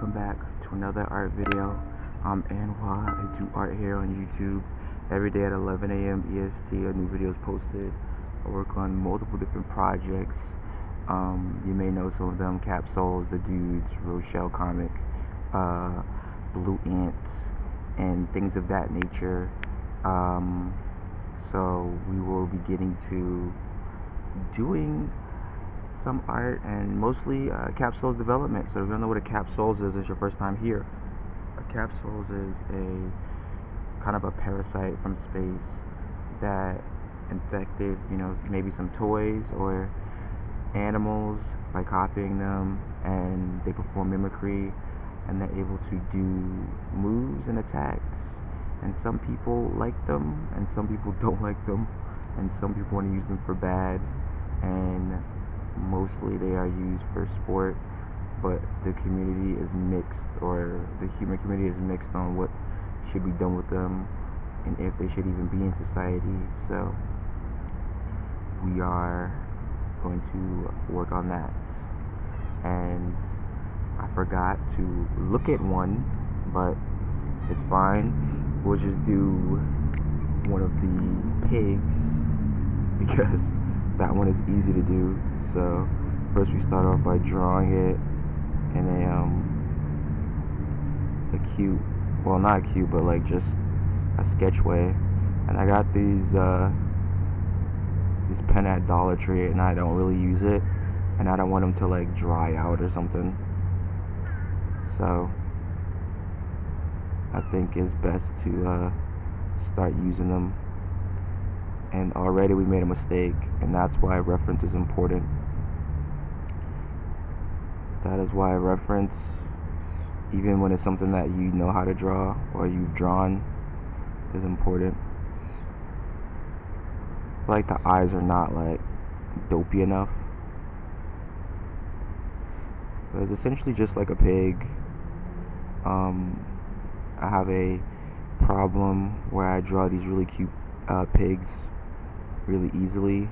welcome back to another art video. I'm Anwar. I do art here on YouTube. Every day at 11 a.m. EST, a new video is posted. I work on multiple different projects. You may know some of them: Capsouls, The Dudes, Rochelle Comic, Blue Ant, and things of that nature. So we will be getting to doing some art and mostly capsules development. So if you don't know what a capsules is, it's your first time here. A capsules is a kind of a parasite from space that infected, maybe some toys or animals by copying them, and they perform mimicry and they're able to do moves and attacks, and some people like them and some people don't like them, and some people want to use them for bad, and mostly they are used for sport, but the community is mixed, or the human community is mixed on what should be done with them and if they should even be in society. So we are going to work on that. And I forgot to look at one, but it's fine. We'll just do one of the pigs because that one is easy to do. So first we start off by drawing it in a cute, well, not cute, but like just a sketch way. And I got these pen at Dollar Tree, and I don't really use it, and I don't want them to like dry out or something. So I think it's best to start using them. And already we made a mistake, and that's why reference is important. That is why reference, even when it's something that you know how to draw or you've drawn, is important. I feel like the eyes are not like dopey enough. But it's essentially just like a pig. I have a problem where I draw these really cute pigs really easily,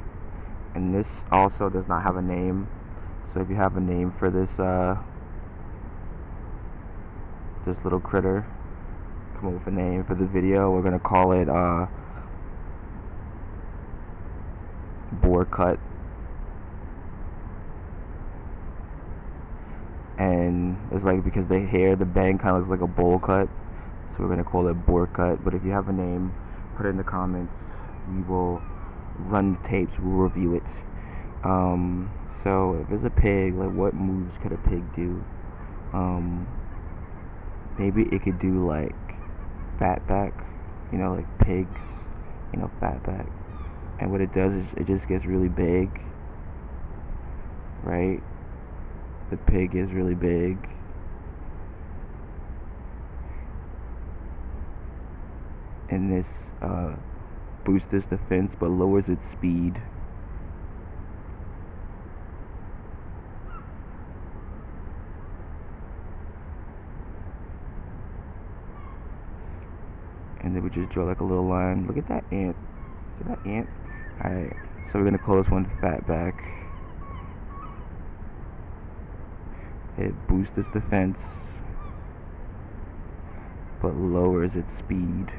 and this also does not have a name. So if you have a name for this this little critter, come up with a name for the video. We're gonna call it Boarcut, and it's like because the hair, the bang kind of looks like a bowl cut, so we're gonna call it Boarcut. But if you have a name, put it in the comments. We will run the tapes. We'll review it. So if it's a pig, like what moves could a pig do? Maybe it could do like fat back, like pigs, fat back. And what it does is it just gets really big, right? The pig is really big. And this boosts its defense but lowers its speed. And then we just draw like a little line. Look at that ant. See that ant? Alright, so we're gonna call this one Fatback. It boosts its defense but lowers its speed.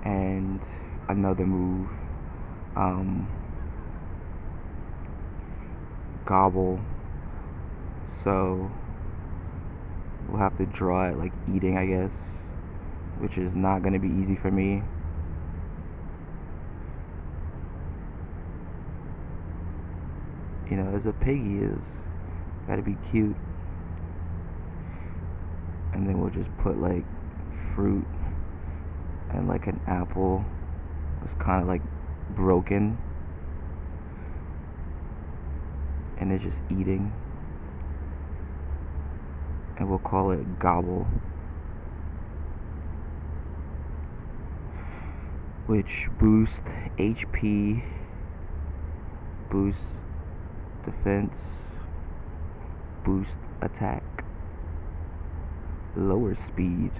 And another move, Gobble. So we'll have to draw it like eating, I guess, which is not going to be easy for me. As a piggy is, gotta be cute. And then we'll just put like fruit, and like an apple is kind of like broken, and it's just eating, and we'll call it Gobble, which boosts HP, boosts defense, boosts attack, lowers speed.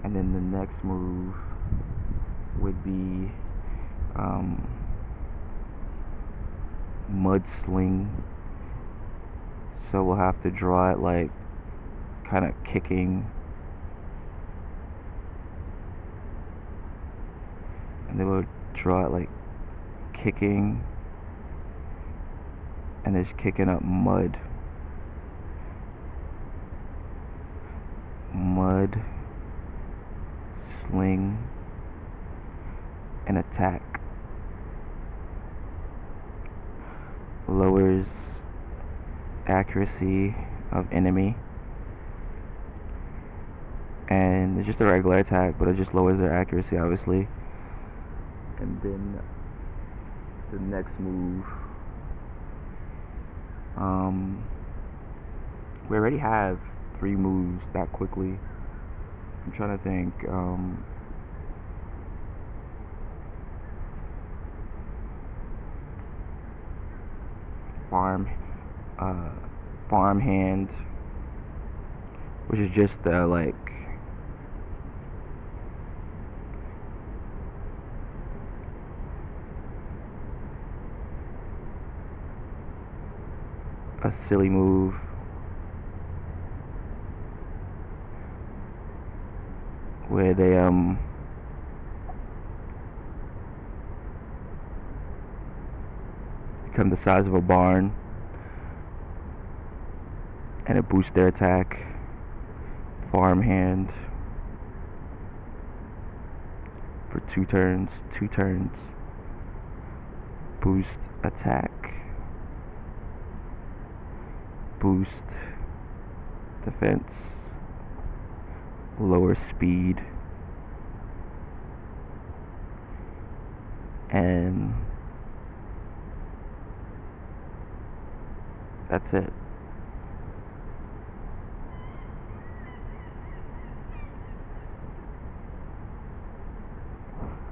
And then the next move would be mud sling. So we'll have to draw it like kind of kicking, and then we'll draw it like kicking, and it's kicking up mud. Mud, sling, and attack. Lowers accuracy of enemy. And it's just a regular attack, but it just lowers their accuracy, obviously. And then the next move, we already have 3 moves that quickly. I'm trying to think. Farm hand, which is just like a silly move. Where they become the size of a barn, and it boosts their attack. Farm hand for 2 turns. Boost attack. Boost defense. Lower speed. And that's it.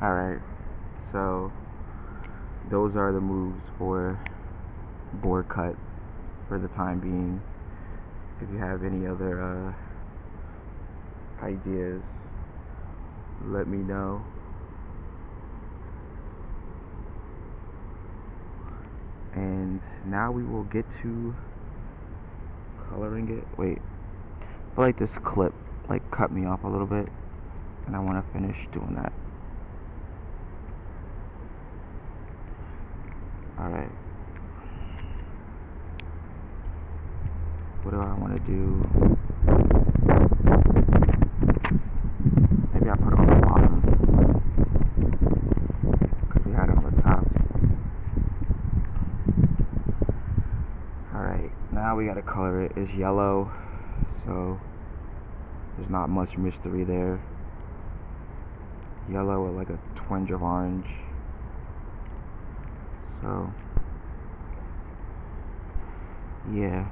Alright, so those are the moves for Boarcut for the time being. If you have any other ideas, let me know. And now we will get to coloring it. Wait, I feel like this clip like cut me off a little bit, and I want to finish doing that. Alright, what do I want to do? Maybe I put it on the bottom, because we had it on the top. Alright, now we gotta color it. It's yellow, so there's not much mystery there. Yellow with like a twinge of orange. So yeah,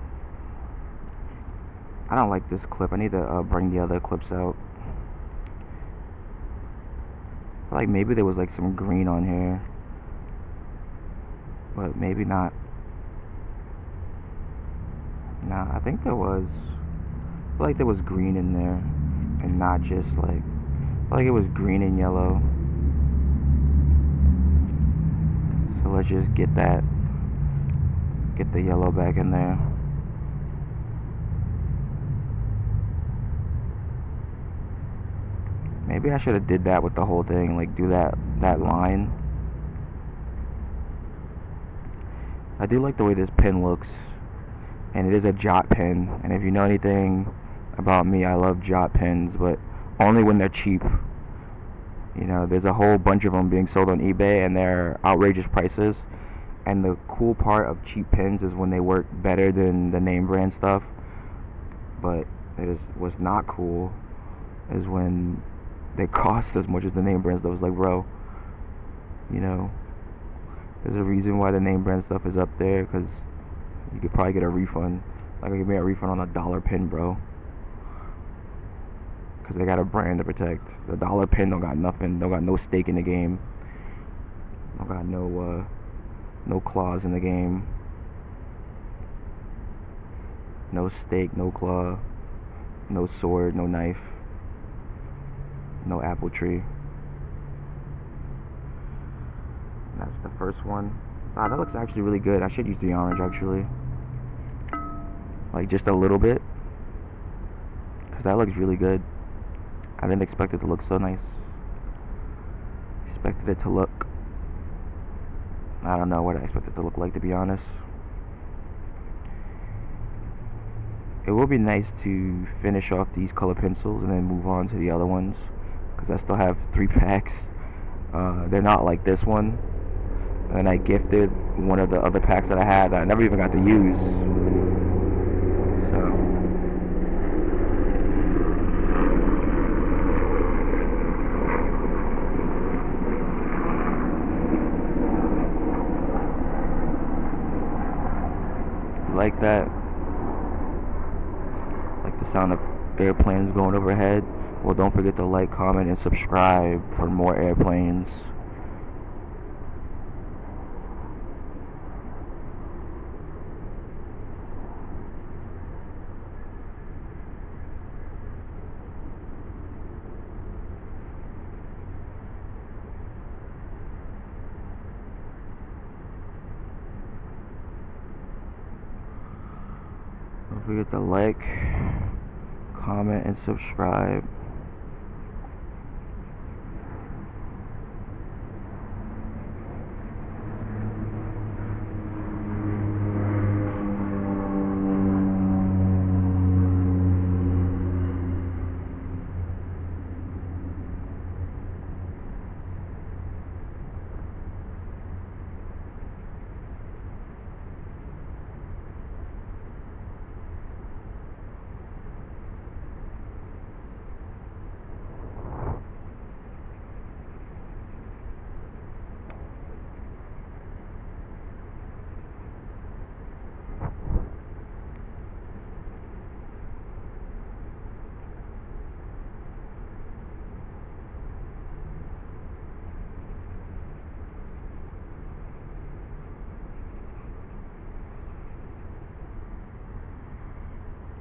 I don't like this clip. I need to bring the other clips out. I feel like maybe there was like some green on here, but maybe not. Nah, I think there was. I feel like there was green in there, and not just like. I feel like it was green and yellow. So let's just get the yellow back in there. Maybe I should have did that with the whole thing, like do that line. I do like the way this pen looks, and it is a jot pen, and if you know anything about me, I love jot pens, but only when they're cheap. You know, there's a whole bunch of them being sold on eBay, and they're outrageous prices. And the cool part of cheap pens is when they work better than the name brand stuff. But what's not cool is when they cost as much as the name brand stuff. It's like, bro, you know, there's a reason why the name brand stuff is up there, because you could probably get a refund. Like, I could get a refund on a $1 pen, bro, because they got a brand to protect. The $1 pen don't got nothing, don't got no stake in the game, don't got no claws in the game, no stake, no claw, no sword, no knife, no apple tree. That's the first one. Wow, that looks actually really good. I should use the orange actually. Like just a little bit. Because that looks really good. I didn't expect it to look so nice. Expected it to look... I don't know what I expected it to look like, to be honest. It would be nice to finish off these color pencils and then move on to the other ones. Because I still have 3 packs. They're not like this one. And I gifted one of the other packs that I had that I never even got to use. So you like that? Like the sound of airplanes going overhead? Well, don't forget to like, comment, and subscribe for more airplanes. Don't forget to like, comment, and subscribe.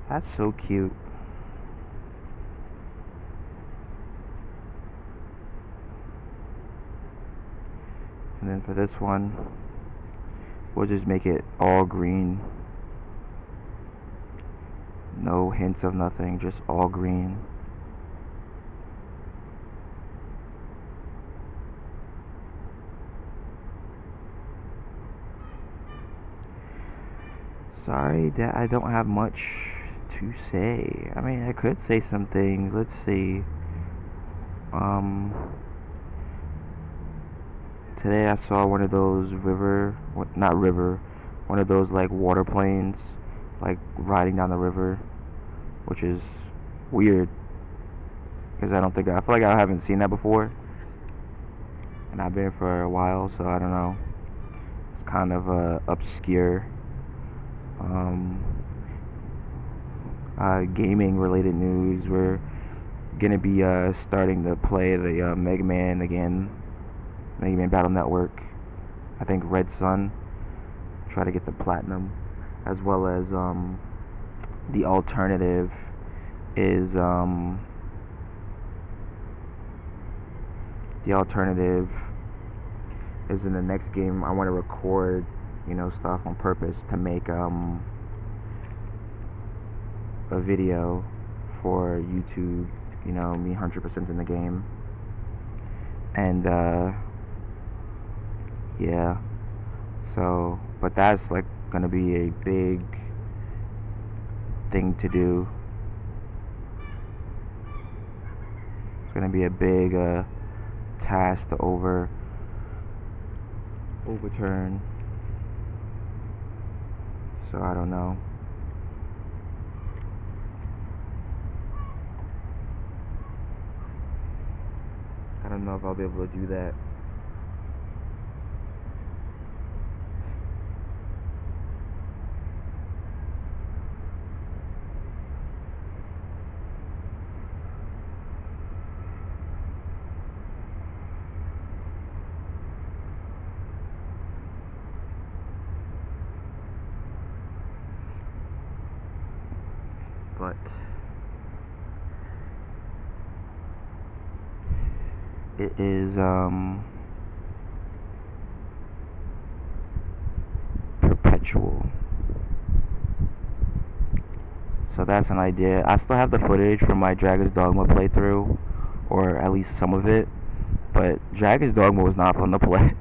That's so cute. And then for this one, we'll just make it all green. No hints of nothing, just all green. Sorry that I don't have much to say. I mean, I could say some things. Let's see. Today I saw one of those one of those like water planes, like riding down the river, which is weird because I feel like I haven't seen that before, and I've been here for a while, so I don't know. It's kind of obscure. Gaming related news. We're gonna be starting to play the Mega Man again. Mega Man Battle Network. I think Red Sun. Try to get the platinum, as well as the alternative is in the next game. I want to record, stuff on purpose to make a video for YouTube. Me 100% in the game, and yeah. So, but that's like gonna be a big thing to do. It's gonna be a big task to overturn. So I don't know. I don't know if I'll be able to do that. But it is that's an idea. I still have the footage from my Dragon's Dogma playthrough, or at least some of it. But Dragon's Dogma was not fun to play.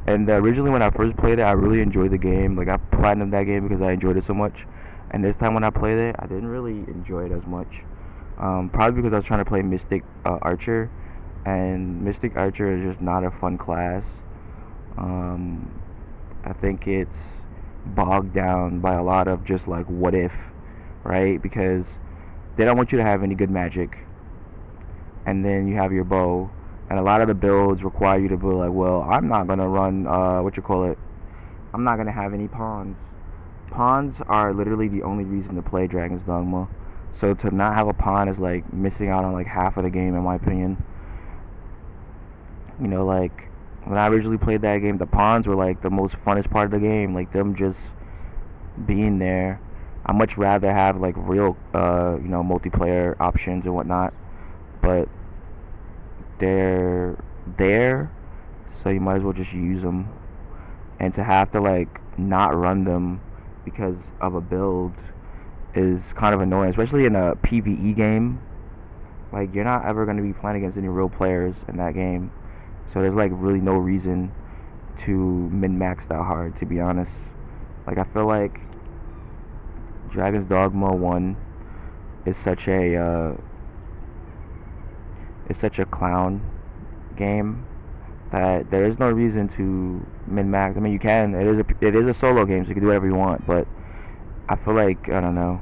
And originally when I first played it, I really enjoyed the game. Like, I platinumed that game because I enjoyed it so much. And this time when I played it, I didn't really enjoy it as much. Probably because I was trying to play Mystic Archer, and Mystic Archer is just not a fun class. I think it's bogged down by a lot of just like what if, right? Because they don't want you to have any good magic, and then you have your bow, and a lot of the builds require you to be like, well, I'm not gonna run I'm not gonna have any pawns. Pawns are literally the only reason to play Dragon's Dogma. So to not have a pawn is like missing out on like half of the game, in my opinion. You know, like when I originally played that game, the pawns were like the most funnest part of the game, like them just being there. I much rather have like real multiplayer options and whatnot, but they're there, so you might as well just use them. And to have to like not run them because of a build is kind of annoying, especially in a PvE game. Like, you're not ever going to be playing against any real players in that game, so there's like really no reason to min-max that hard, to be honest. Like, I feel like Dragon's Dogma 1 is such a clown game that there is no reason to min-max. I mean, you can. It is a solo game, so you can do whatever you want. But I feel like, I don't know.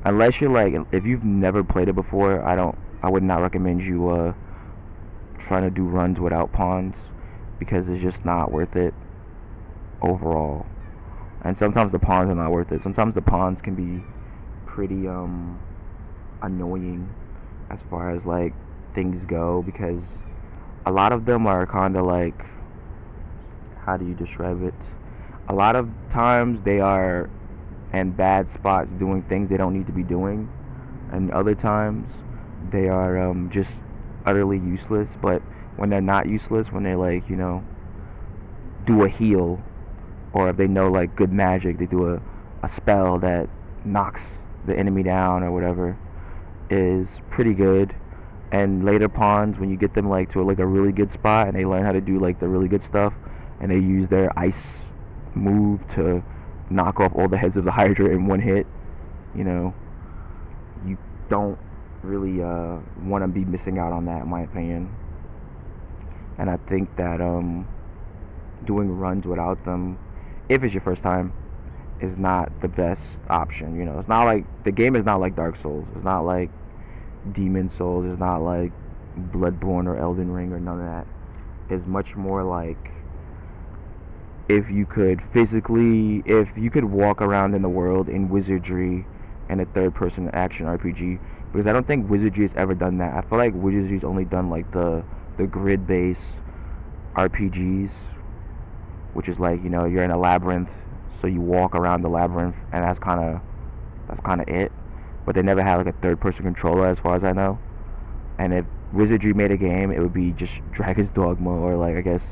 Unless you're like, if you've never played it before, I would not recommend you trying to do runs without pawns, because it's just not worth it overall. And sometimes the pawns are not worth it. Sometimes the pawns can be pretty annoying as far as like things go, because a lot of them are kind of like, how do you describe it? A lot of times they are in bad spots doing things they don't need to be doing, and other times they are just utterly useless. But when they're not useless, when they like, do a heal, or if they know like good magic, they do a spell that knocks the enemy down or whatever, is pretty good. And later pawns, when you get them like to like a really good spot and they learn how to do like the really good stuff, and they use their ice move to knock off all the heads of the Hydra in one hit, you don't really want to be missing out on that, in my opinion. And I think that doing runs without them, if it's your first time, is not the best option. It's not like, the game is not like Dark Souls. It's not like Demon Souls. It's not like Bloodborne or Elden Ring or none of that. It's much more like, if you could walk around in the world in Wizardry and a third-person action RPG, because I don't think Wizardry has ever done that. I feel like Wizardry's only done like the grid-based RPGs, which is like, you're in a labyrinth, so you walk around the labyrinth, and that's kind of it. But they never had like a third-person controller, as far as I know. And if Wizardry made a game, it would be just Dragon's Dogma, or like, I guess,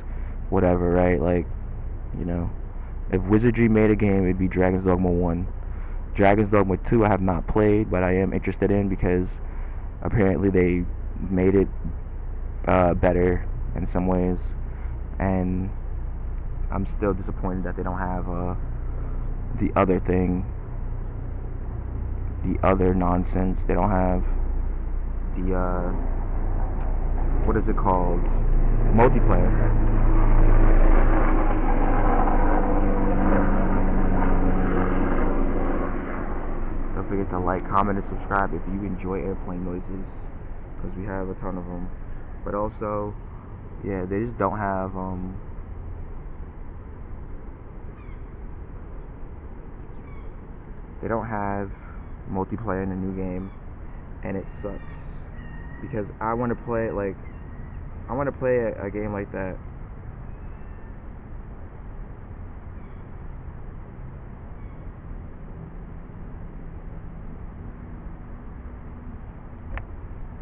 whatever, right? Like, if Wizardry made a game, it'd be Dragon's Dogma 1. Dragon's Dogma 2 I have not played, but I am interested in, because apparently they made it better in some ways, and I'm still disappointed that they don't have the other thing, the other nonsense. They don't have the what is it called? Multiplayer. Don't forget to like, comment, and subscribe if you enjoy airplane noises, because we have a ton of them. But also, yeah, they just don't have multiplayer in the new game, and it sucks, because I want to play a game like that.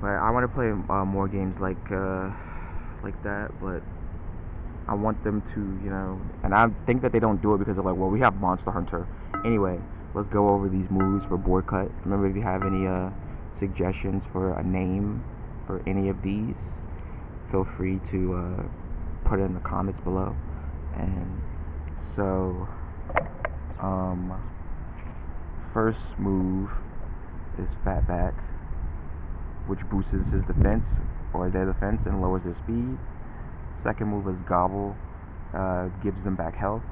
But I want to play more games like that, but I want them to, and I think that they don't do it because they're like, well, we have Monster Hunter. Anyway, let's go over these moves for Boarcut. Remember, if you have any suggestions for a name for any of these, feel free to put it in the comments below. And so, first move is Fat Back, which boosts his defense or their defense and lowers their speed. Second move is Gobble, gives them back health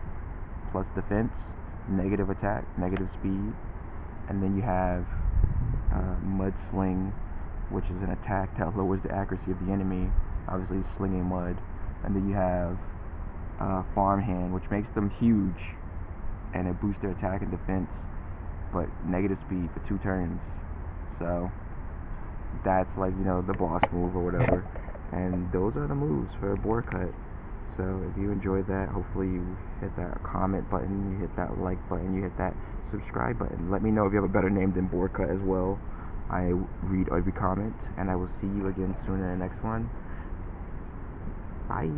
plus defense, negative attack, negative speed. And then you have Mud Sling, which is an attack that lowers the accuracy of the enemy, obviously slinging mud. And then you have Farmhand, which makes them huge, and it boosts their attack and defense, but negative speed for 2 turns. So that's like, you know, the boss move or whatever. And those are the moves for Boarcut. So if you enjoyed that, hopefully you hit that comment button, you hit that like button, you hit that subscribe button. Let me know if you have a better name than Boarcut as well. I read every comment, and I will see you again soon in the next one. Bye.